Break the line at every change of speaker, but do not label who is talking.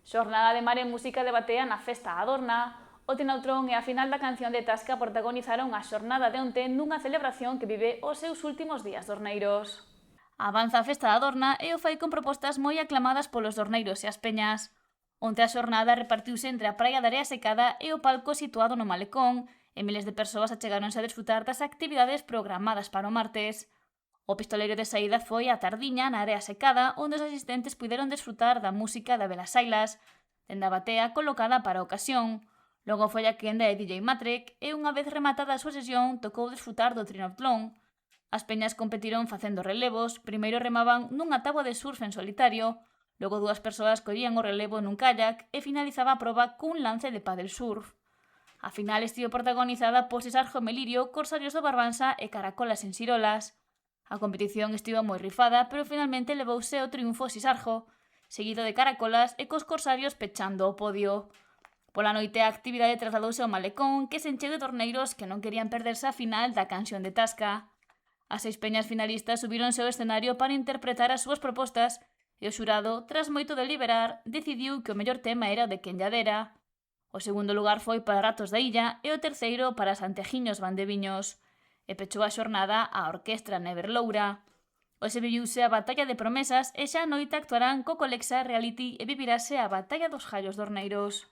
Xornada de Mar e Música de Batea na Festa Adorna. O Tenautrón e a final da canción de Tasca protagonizaron a xornada de onte nunha celebración que vive os seus últimos días dorneiros. Avanza a Festa da Adorna e o fai con propostas moi aclamadas polos dorneiros e as peñas. Onte a xornada repartiuse entre a praia de Area Secada e o palco situado no Malecón, e miles de persoas achegáronse a desfrutar das actividades programadas para o martes. O pistoleiro de saída foi a tardiña na Area Secada, onde os asistentes puderon desfrutar da música da Velas Sailas, dende a batea colocada para a ocasión. Logo foi a quenda de DJ Matrek e unha vez rematada a súa sesión tocou desfrutar do Trinotlón. As peñas competiron facendo relevos, primeiro remaban nunha táboa de surf en solitario, logo dúas persoas collían o relevo nun kayak e finalizaba a proba cun lance de paddle surf. A final estivo protagonizada por Sisarjo Melirio, Corsarios do Barbanza e Caracolas en Sirolas. A competición estivo moi rifada, pero finalmente levouse o triunfo Sisarjo, seguido de Caracolas e cos Corsarios pechando o podio. Pola noite a actividade trasladouse ao Malecón, que se encheu de torneiros que non querían perderse a final da canción de Tasca. As 6 peñas finalistas subíronse ao escenario para interpretar as súas propostas e o xurado, tras moito deliberar, decidiu que o mellor tema era o de Quenlladera. O segundo lugar foi para Ratos da Illa e o terceiro para Santejiños Vandeviños. E pechou a xornada a Orquestra Neverloura. Hoxe viviuse a Batalla de Promesas e xa a noite actuarán co Colexa Reality e vivirase a Batalla dos Gallos Dorneiros.